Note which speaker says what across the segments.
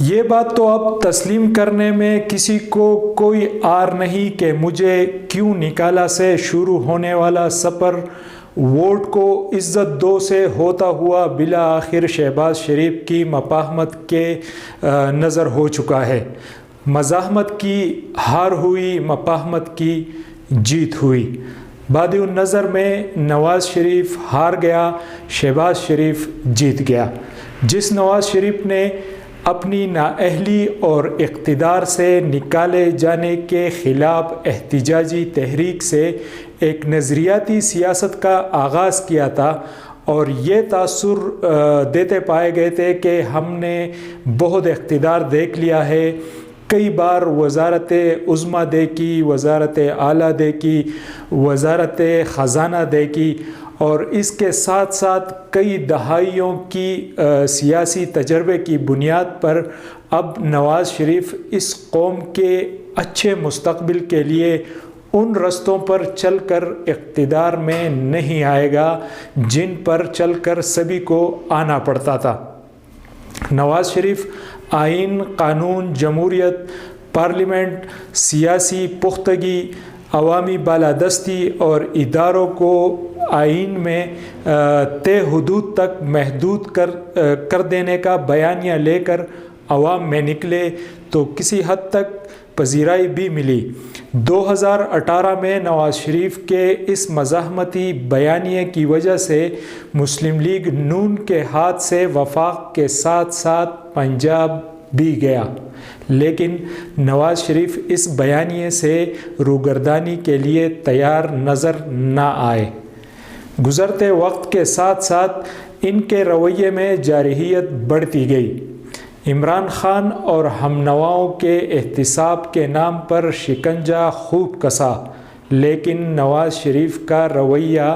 Speaker 1: یہ بات تو اب تسلیم کرنے میں کسی کو کوئی عار نہیں کہ مجھے کیوں نکالا سے شروع ہونے والا سفر ووٹ کو عزت دو سے ہوتا ہوا بالآخر شہباز شریف کی مفاہمت کے نظر ہو چکا ہے۔ مزاحمت کی ہار ہوئی، مفاہمت کی جیت ہوئی۔ بادی النظر میں نواز شریف ہار گیا، شہباز شریف جیت گیا۔ جس نواز شریف نے اپنی نااہلی اور اقتدار سے نکالے جانے کے خلاف احتجاجی تحریک سے ایک نظریاتی سیاست کا آغاز کیا تھا اور یہ تاثر دیتے پائے گئے تھے کہ ہم نے بہت اقتدار دیکھ لیا ہے، کئی بار وزارت عظمیٰ دے کی، وزارت اعلیٰ دے کی، وزارت خزانہ دے کی، اور اس کے ساتھ ساتھ کئی دہائیوں کی سیاسی تجربے کی بنیاد پر اب نواز شریف اس قوم کے اچھے مستقبل کے لیے ان رستوں پر چل کر اقتدار میں نہیں آئے گا جن پر چل کر سبھی کو آنا پڑتا تھا۔ نواز شریف آئین، قانون، جمہوریت، پارلیمنٹ، سیاسی پختگی، عوامی بالادستی اور اداروں کو آئین میں طے حدود تک محدود کر دینے کا بیانیہ لے کر عوام میں نکلے تو کسی حد تک پذیرائی بھی ملی۔ 2018 میں نواز شریف کے اس مزاحمتی بیانیے کی وجہ سے مسلم لیگ نون کے ہاتھ سے وفاق کے ساتھ ساتھ پنجاب بھی گیا، لیکن نواز شریف اس بیانیے سے روگردانی کے لیے تیار نظر نہ آئے۔ گزرتے وقت کے ساتھ ساتھ ان کے رویے میں جارحیت بڑھتی گئی۔ عمران خان اور ہم نواؤں کے احتساب کے نام پر شکنجہ خوب کسا، لیکن نواز شریف کا رویہ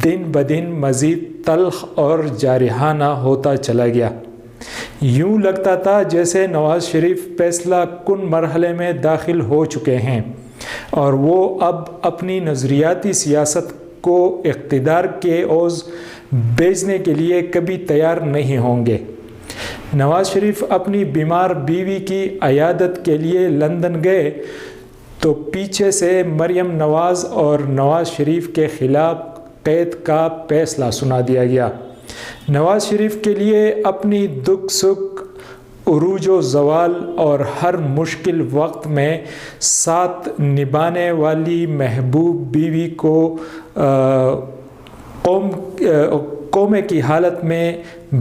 Speaker 1: دن بدن مزید تلخ اور جارحانہ ہوتا چلا گیا۔ یوں لگتا تھا جیسے نواز شریف فیصلہ کن مرحلے میں داخل ہو چکے ہیں اور وہ اب اپنی نظریاتی سیاست کو اقتدار کے عوض بیچنے کے لیے کبھی تیار نہیں ہوں گے۔ نواز شریف اپنی بیمار بیوی کی عیادت کے لیے لندن گئے تو پیچھے سے مریم نواز اور نواز شریف کے خلاف قید کا فیصلہ سنا دیا گیا۔ نواز شریف کے لیے اپنی دکھ سکھ، عروج و زوال اور ہر مشکل وقت میں ساتھ نبھانے والی محبوب بیوی کو کومے کی حالت میں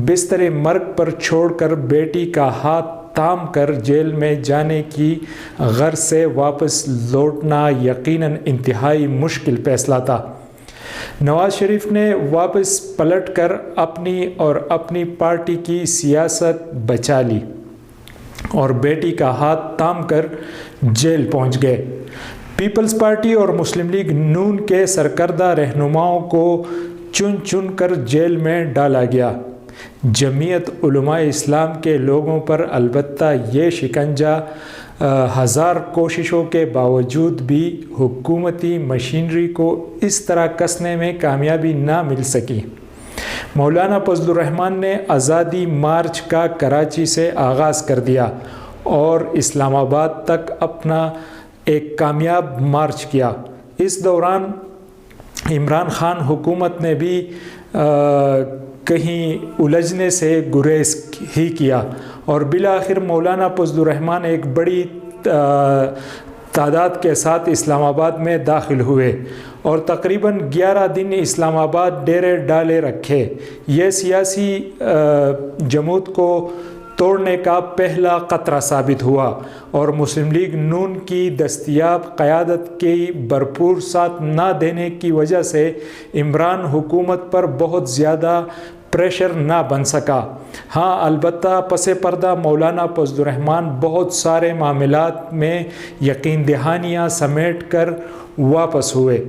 Speaker 1: بستر مرگ پر چھوڑ کر بیٹی کا ہاتھ تھام کر جیل میں جانے کی غرض سے واپس لوٹنا یقیناً انتہائی مشکل فیصلہ تھا۔ نواز شریف نے واپس پلٹ کر اپنی اور اپنی پارٹی کی سیاست بچا لی اور بیٹی کا ہاتھ تھام کر جیل پہنچ گئے۔ پیپلز پارٹی اور مسلم لیگ نون کے سرکردہ رہنماؤں کو چن چن کر جیل میں ڈالا گیا۔ جمعیت علماء اسلام کے لوگوں پر البتہ یہ شکنجہ ہزار کوششوں کے باوجود بھی حکومتی مشینری کو اس طرح کسنے میں کامیابی نہ مل سکی۔ مولانا فضل الرحمن نے آزادی مارچ کا کراچی سے آغاز کر دیا اور اسلام آباد تک اپنا ایک کامیاب مارچ کیا۔ اس دوران عمران خان حکومت نے بھی کہیں الجھنے سے گریز ہی کیا اور بالآخر مولانا فضل الرحمن ایک بڑی تعداد کے ساتھ اسلام آباد میں داخل ہوئے اور تقریباً 11 دن اسلام آباد ڈیرے ڈالے رکھے۔ یہ سیاسی جمود کو توڑنے کا پہلا قطرہ ثابت ہوا اور مسلم لیگ نون کی دستیاب قیادت کی بھرپور ساتھ نہ دینے کی وجہ سے عمران حکومت پر بہت زیادہ پریشر نہ بن سکا۔ ہاں البتہ پس پردہ مولانا فضل الرحمن بہت سارے معاملات میں یقین دہانیاں سمیٹ کر واپس ہوئے۔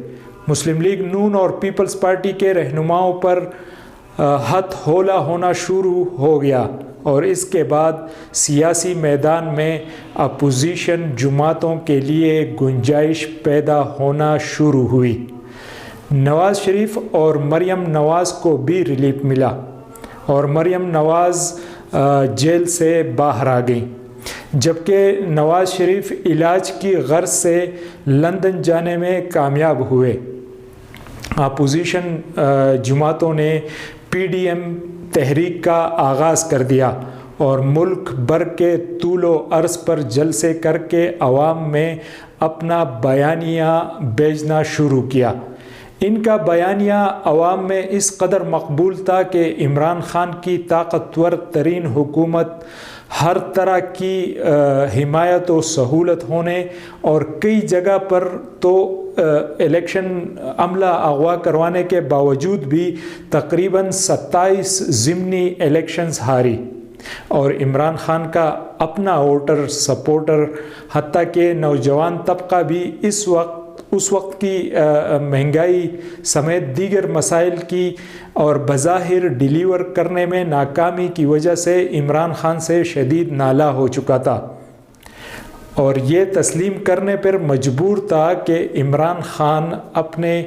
Speaker 1: مسلم لیگ نون اور پیپلز پارٹی کے رہنماؤں پر ہتھ ہولا ہونا شروع ہو گیا اور اس کے بعد سیاسی میدان میں اپوزیشن جماعتوں کے لیے گنجائش پیدا ہونا شروع ہوئی۔ نواز شریف اور مریم نواز کو بھی ریلیف ملا اور مریم نواز جیل سے باہر آ گئیں، جبکہ نواز شریف علاج کی غرض سے لندن جانے میں کامیاب ہوئے۔ اپوزیشن جماعتوں نے PDM تحریک کا آغاز کر دیا اور ملک بھر کے طول و عرض پر جلسے کر کے عوام میں اپنا بیانیہ بھیجنا شروع کیا۔ ان کا بیانیہ عوام میں اس قدر مقبول تھا کہ عمران خان کی طاقتور ترین حکومت ہر طرح کی حمایت و سہولت ہونے اور کئی جگہ پر تو الیکشن عملہ اغوا کروانے کے باوجود بھی تقریباً 27 ضمنی الیکشنز ہاری، اور عمران خان کا اپنا ووٹر سپورٹر حتیٰ کہ نوجوان طبقہ بھی اس وقت کی مہنگائی سمیت دیگر مسائل کی اور بظاہر ڈیلیور کرنے میں ناکامی کی وجہ سے عمران خان سے شدید نالاں ہو چکا تھا، اور یہ تسلیم کرنے پر مجبور تھا کہ عمران خان اپنے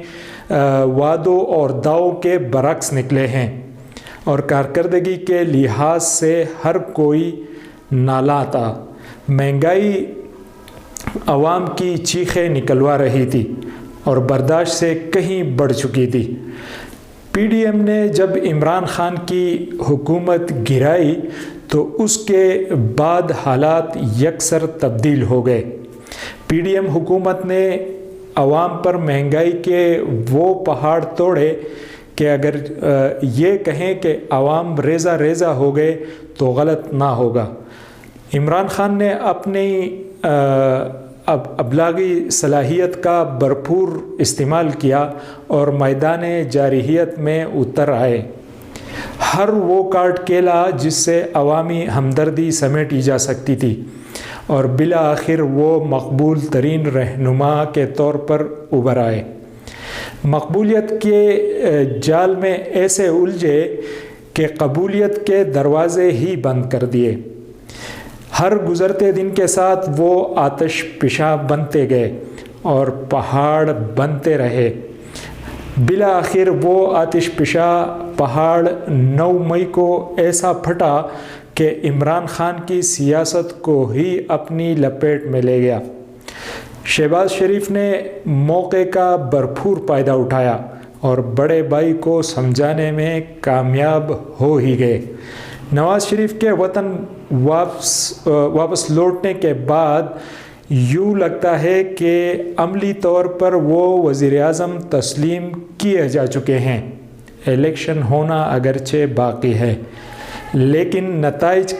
Speaker 1: وعدوں اور دعووں کے برعکس نکلے ہیں، اور کارکردگی کے لحاظ سے ہر کوئی نالاں تھا۔ مہنگائی عوام کی چیخیں نکلوا رہی تھی اور برداشت سے کہیں بڑھ چکی تھی۔ PDM نے جب عمران خان کی حکومت گرائی تو اس کے بعد حالات یکسر تبدیل ہو گئے۔ PDM حکومت نے عوام پر مہنگائی کے وہ پہاڑ توڑے کہ اگر یہ کہیں کہ عوام ریزہ ریزہ ہو گئے تو غلط نہ ہوگا۔ عمران خان نے اپنی ابلاغی صلاحیت کا بھرپور استعمال کیا اور میدان جارحیت میں اتر آئے۔ ہر وہ کارڈ کھیلا جس سے عوامی ہمدردی سمیٹی جا سکتی تھی، اور بالآخر وہ مقبول ترین رہنما کے طور پر ابھر آئے۔ مقبولیت کے جال میں ایسے الجھے کہ قبولیت کے دروازے ہی بند کر دیے۔ ہر گزرتے دن کے ساتھ وہ آتش فشاں بنتے گئے اور پہاڑ بنتے رہے۔ بالآخر وہ آتش فشاں پہاڑ 9 مئی کو ایسا پھٹا کہ عمران خان کی سیاست کو ہی اپنی لپیٹ میں لے گیا۔ شہباز شریف نے موقع کا بھرپور فائدہ اٹھایا اور بڑے بھائی کو سمجھانے میں کامیاب ہو ہی گئے۔ نواز شریف کے وطن واپس لوٹنے کے بعد یوں لگتا ہے کہ عملی طور پر وہ وزیر اعظم تسلیم کیے جا چکے ہیں۔ الیکشن ہونا اگرچہ باقی ہے، لیکن نتائج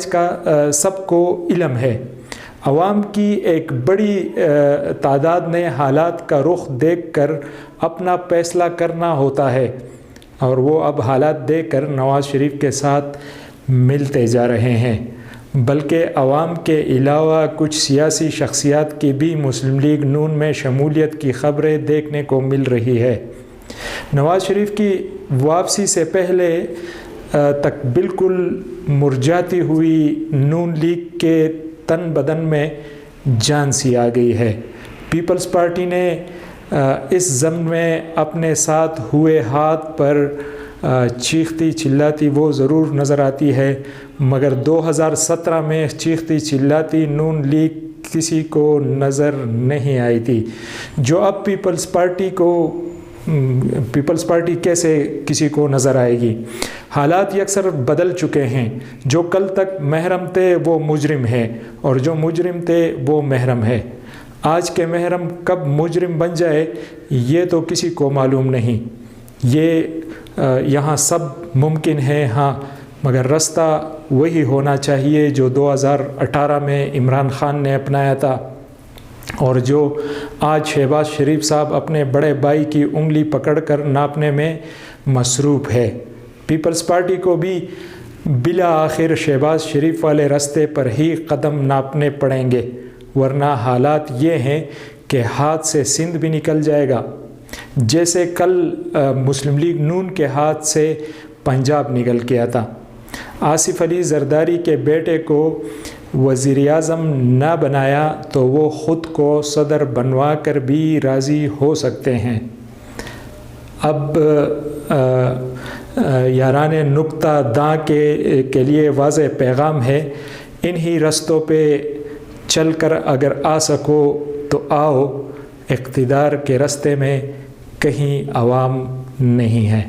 Speaker 1: کا سب کو علم ہے۔ عوام کی ایک بڑی تعداد نے حالات کا رخ دیکھ کر اپنا فیصلہ کرنا ہوتا ہے، اور وہ اب حالات دیکھ کر نواز شریف کے ساتھ ملتے جا رہے ہیں۔ بلکہ عوام کے علاوہ کچھ سیاسی شخصیات کی بھی مسلم لیگ نون میں شمولیت کی خبریں دیکھنے کو مل رہی ہے۔ نواز شریف کی واپسی سے پہلے تک بالکل مرجھاتی ہوئی نون لیگ کے تن بدن میں جان سی آ گئی ہے۔ پیپلز پارٹی نے اس ضمن میں اپنے ساتھ ہوئے ہاتھ پر چیختی چلاتی وہ ضرور نظر آتی ہے، مگر 2017 میں چیختی چلاتی نون لیگ کسی کو نظر نہیں آئی تھی، جو اب پیپلز پارٹی کیسے کسی کو نظر آئے گی۔ حالات یکسر بدل چکے ہیں۔ جو کل تک محرم تھے وہ مجرم ہیں، اور جو مجرم تھے وہ محرم ہے۔ آج کے محرم کب مجرم بن جائے یہ تو کسی کو معلوم نہیں۔ یہاں سب ممکن ہے، ہاں، مگر رستہ وہی ہونا چاہیے جو 2018 میں عمران خان نے اپنایا تھا، اور جو آج شہباز شریف صاحب اپنے بڑے بھائی کی انگلی پکڑ کر ناپنے میں مصروف ہے۔ پیپلز پارٹی کو بھی بالآخر شہباز شریف والے رستے پر ہی قدم ناپنے پڑیں گے، ورنہ حالات یہ ہیں کہ ہاتھ سے سندھ بھی نکل جائے گا، جیسے کل مسلم لیگ نون کے ہاتھ سے پنجاب نکل گیا تھا۔ آصف علی زرداری کے بیٹے کو وزیر اعظم نہ بنایا تو وہ خود کو صدر بنوا کر بھی راضی ہو سکتے ہیں۔ اب یاران نقطہ داں کے لیے واضح پیغام ہے، انہی رستوں پہ چل کر اگر آ سکو تو آؤ، اقتدار کے رستے میں کہیں عوام نہیں ہے۔